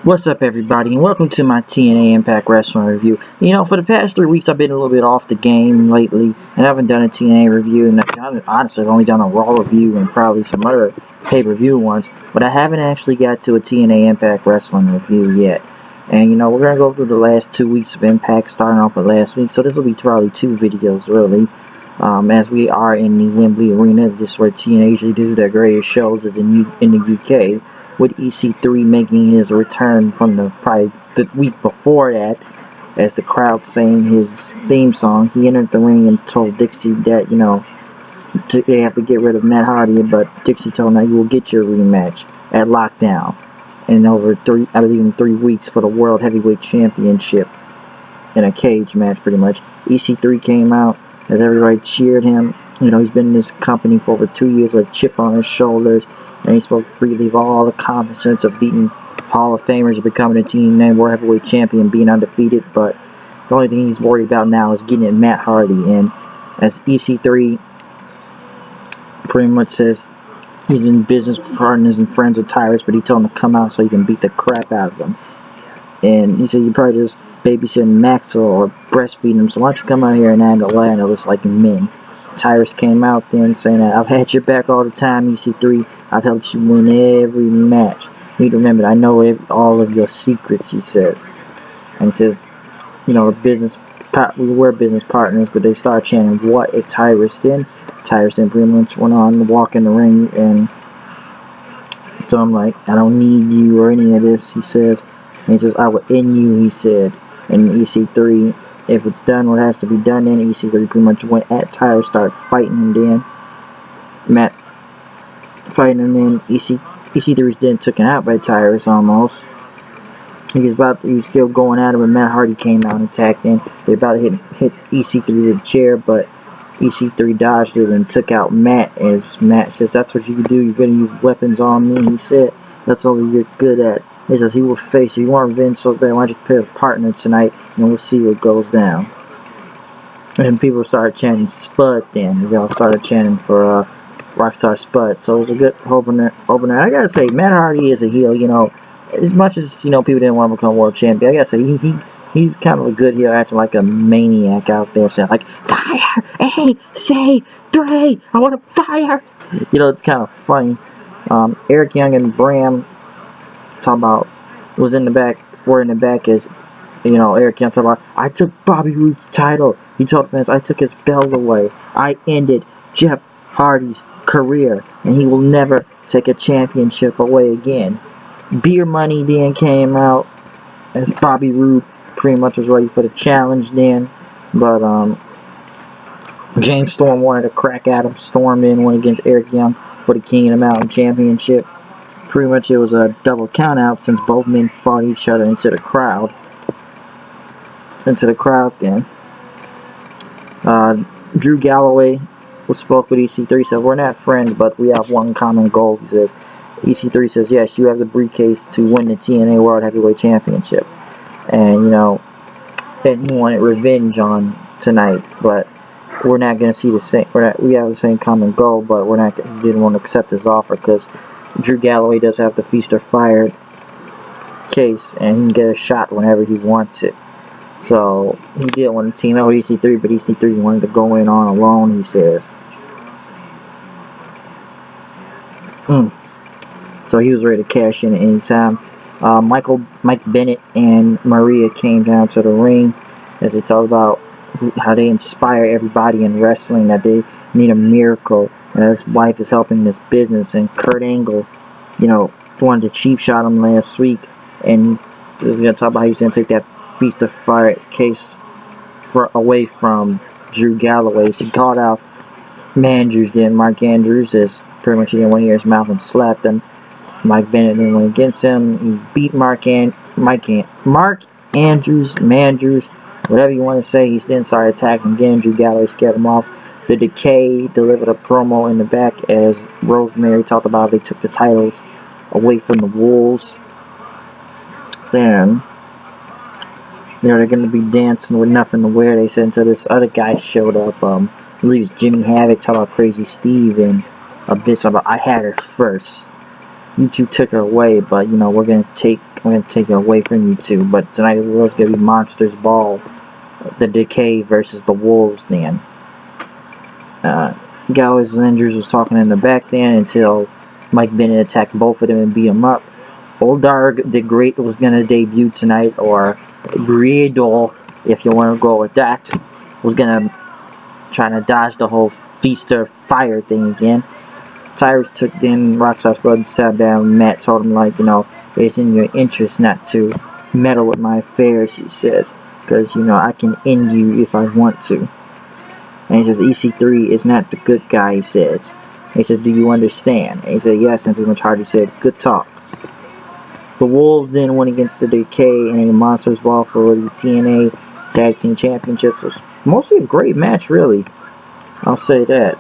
What's up, everybody, and welcome to my TNA Impact Wrestling review. For the past 3 weeks, I've been a little bit off the game lately, and I haven't done a TNA review, and honestly, I've only done a Raw review and probably some other pay-per-view ones, but I haven't actually got to a TNA Impact Wrestling review yet. And, we're going to go through the last 2 weeks of Impact, starting off with last week, so this will be probably 2 videos, really. As we are in the Wembley Arena, this is where TNA usually do their greatest shows, is in the UK. With EC3 making his return from probably the week before that, as the crowd sang his theme song. He entered the ring and told Dixie that, they have to get rid of Matt Hardy, but Dixie told him that you will get your rematch at Lockdown. And over 3 weeks for the World Heavyweight Championship in a cage match, pretty much. EC3 came out as everybody cheered him. He's been in this company for over 2 years with a chip on his shoulders. And he's supposed to relieve all the accomplishments of beating Hall of Famers and becoming a TNA World Heavyweight Champion, being undefeated. But the only thing he's worried about now is getting at Matt Hardy. And as EC3 pretty much says, he's in business partners and friends with Tyrus, but he told him to come out so he can beat the crap out of him. And he said, you're probably just babysitting Max or breastfeeding him, so why don't you come out here and handle this like men. Tyrus came out then saying that I've had your back all the time, EC3. I've helped you win every match. You need to remember, I know all of your secrets, he says. And he says, we were business partners, but they started chanting, what, at Tyrus then? Tyrus then pretty much went on to walk in the ring, and so I'm like, I don't need you or any of this, he says. And he says, I will end you, he said. And EC3, if it's done what has to be done, then EC3 pretty much went at Tyrus, started fighting him then. Matt fighting him in. EC3 was then taken out by Tyrus almost. He was still going at him, and Matt Hardy came out and attacked him. They about to hit EC3 with a chair, but EC3 dodged it and took out Matt. As Matt says, that's what you do. You're going to use weapons on me, he said. That's all you're good at. He says he will face you. You want revenge so bad. Why don't you pair a partner tonight, and we'll see what goes down. And people started chanting Spud then. They all started chanting for Rockstar Spud. So it was a good opener. I gotta say, Matt Hardy is a heel, as much as, people didn't want him to become world champion. I gotta say, he's kind of a good heel, acting like a maniac out there, saying like, fire, EC3, I want to fire. It's kind of funny. Eric Young and Bram talking about, were in the back as, Eric Young talking about, I took Bobby Roode's title. He told fans, I took his belt away. I ended Jeff Hardy's career, and he will never take a championship away again. Beer Money then came out as Bobby Roode pretty much was ready for the challenge then, but James Storm wanted to crack at him. Storm then went against Eric Young for the King of the Mountain Championship. Pretty much it was a double count out since both men fought each other into the crowd then. Drew Galloway spoke with EC3, said, we're not friends, but we have one common goal, he says. EC3 says, yes, you have the briefcase to win the TNA World Heavyweight Championship. And, and he wanted revenge on tonight, but we're not going to see the same, we have the same common goal, but he didn't want to accept his offer, because Drew Galloway does have the Feast or Fire case, and he can get a shot whenever he wants it. So, he did want to team out with EC3, but EC3 wanted to go in on alone, he says. So, he was ready to cash in at any time. Mike Bennett and Maria came down to the ring as they talked about how they inspire everybody in wrestling, that they need a miracle, and his wife is helping this business. And Kurt Angle, wanted to cheap shot him last week, and he was going to talk about how he's going to take that Feast of Fire case away from Drew Galloway. So he called out Mark Andrews, as pretty much he didn't want to hear his mouth, and slapped him. Mike Bennett then went against him. He beat Mark Andrews, whatever you want to say. He then started attacking again. Drew Galloway scared him off. The Decay delivered a promo in the back as Rosemary talked about they took the titles away from the Wolves. Then, they're going to be dancing with nothing to wear, they said, until this other guy showed up. I believe it's Jimmy Havoc, talking about Crazy Steve, and a bitch about, I had her first. You two took her away, but, we're going to take I'm going to take it away from you two. But tonight it was going to be Monsters Ball, the Decay versus the Wolves then. Gallows and Andrews was talking in the back then until Mike Bennett attacked both of them and beat them up. Oldarg the Great was going to debut tonight, or Griedel, if you want to go with that, was going to try to dodge the whole Feaster Fire thing again. Tyrus took in Rockstar Spud, sat down. Matt told him, like, you know, it's in your interest not to meddle with my affairs, he says, because, you know, I can end you if I want to. And he says, EC3 is not the good guy, he says. And he says, do you understand? And he said, yes, and pretty much Hardy said, good talk. The Wolves then went against the Decay in a Monsters Ball for the TNA Tag Team Championships. It was mostly a great match, really. I'll say that.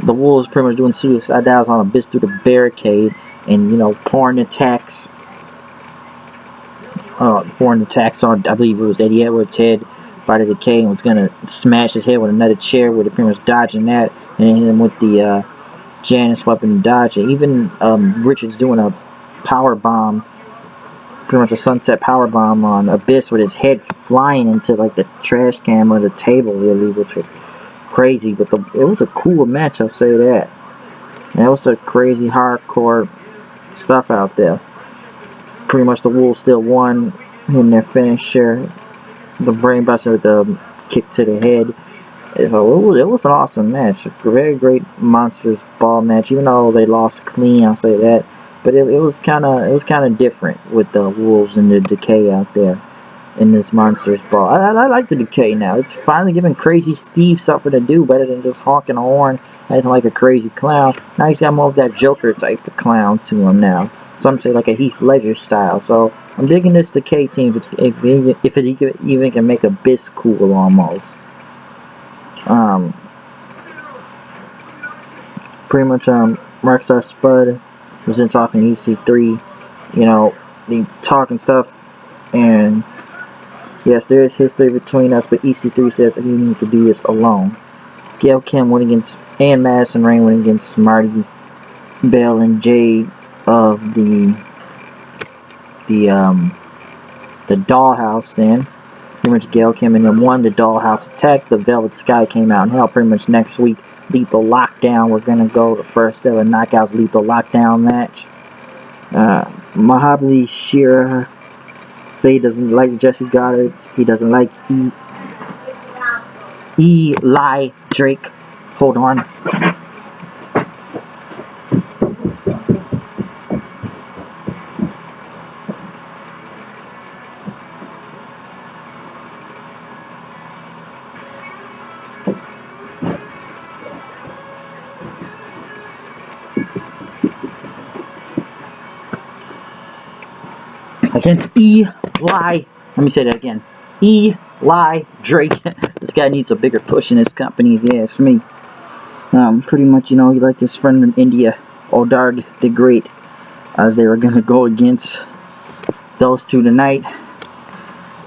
The Wolves pretty much doing suicide dives on a bitch through the barricade and, you know, pouring attacks on, I believe it was Eddie Edwards' head by the Decay, and was going to smash his head with another chair, with it pretty much dodging that, and then with the Janus weapon dodging. Even Richards doing a power bomb, pretty much a sunset power bomb on Abyss with his head flying into like the trash can or the table, really, which was crazy. But it was a cool match, I'll say that. And it was a crazy hardcore stuff out there. Pretty much the Wolves still won in their finisher, the brainbuster with the kick to the head. It was an awesome match, a very great Monsters Ball match. Even though they lost clean, I'll say that. But it was kind of different with the Wolves and the Decay out there in this Monsters Ball. I like the Decay now. It's finally giving Crazy Steve something to do, better than just honking a horn, acting like a crazy clown. Now he's got more of that Joker type of clown to him now. Some say like a Heath Ledger style. So I'm digging this Decay team if it even can make Abyss cool almost. Pretty much Rockstar Spud was in talking EC3. You know, they talking stuff, and yes, there is history between us, but EC3 says that you need to do this alone. Gail Kim went against, and Madison Rain went against Marty Bell and Jade of the Dollhouse then. Pretty much Gail Kim and them won the Dollhouse attack. The Velvet Sky came out and hell. Pretty much next week, Lethal Lockdown. We're going to go the first ever Knockouts Lethal Lockdown match. Mahabali Shira say he doesn't like Jesse Goddard. He doesn't like Eli Drake. Hold on. Against Eli, let me say that again, Eli Drake. This guy needs a bigger push in his company, if you ask me. Pretty much, you know, he liked his friend from India, Oldarg the Great, as they were going to go against those two tonight.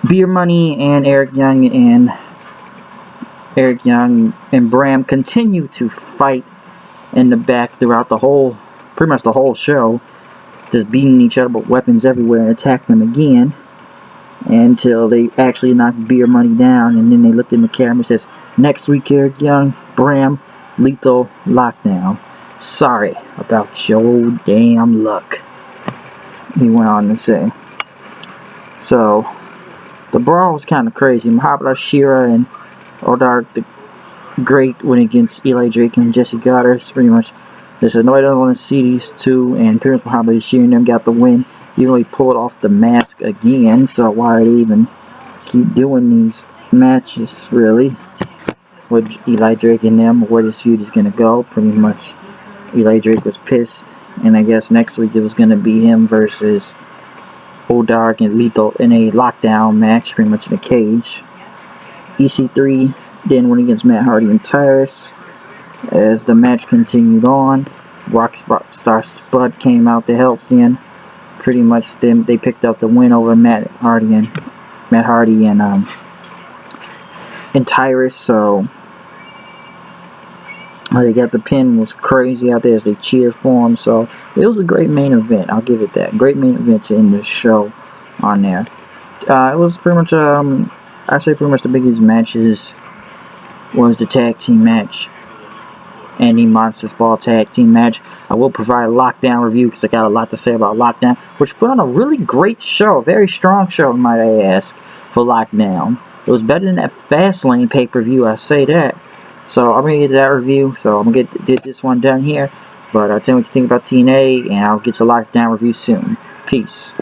Beer Money and Eric Young and Bram continue to fight in the back throughout pretty much the whole show. Just beating each other with weapons everywhere and attack them again until they actually knock Beer Money down, and then they looked in the camera and says, next week, Eric Young, Bram, Lethal Lockdown. Sorry about your damn luck, he went on to say. So the brawl was kind of crazy. Mahabali Shira and Oldarg the Great went against Eli Drake and Jesse Goddard. Pretty much they said nobody doesn't want to see these two, and Prince Mahabali Shira and them got the win. Even though he pulled off the mask again, so why are they even keep doing these matches, really? With Eli Drake and them, where this feud is going to go. Pretty much Eli Drake was pissed, and I guess next week it was going to be him versus Oldarg and Lethal in a lockdown match, pretty much in a cage. EC3 then went against Matt Hardy and Tyrus. As the match continued on, Rockstar Spud came out to help them. Pretty much they picked up the win over Matt Hardy and Tyrus. So They got the pin was crazy out there as they cheered for him. So it was a great main event. I'll give it that. Great main event to end the show on there. It was pretty much I say pretty much the biggest matches was the tag team match and the Monsters Ball tag team match. I will provide a Lockdown review because I got a lot to say about Lockdown, which put on a really great show, a very strong show, might I ask, for Lockdown. It was better than that Fastlane pay-per-view, I say that. So I'm gonna get that review. So I'm gonna get this one done here. But I'll tell you what you think about TNA, and I'll get your Lockdown review soon. Peace.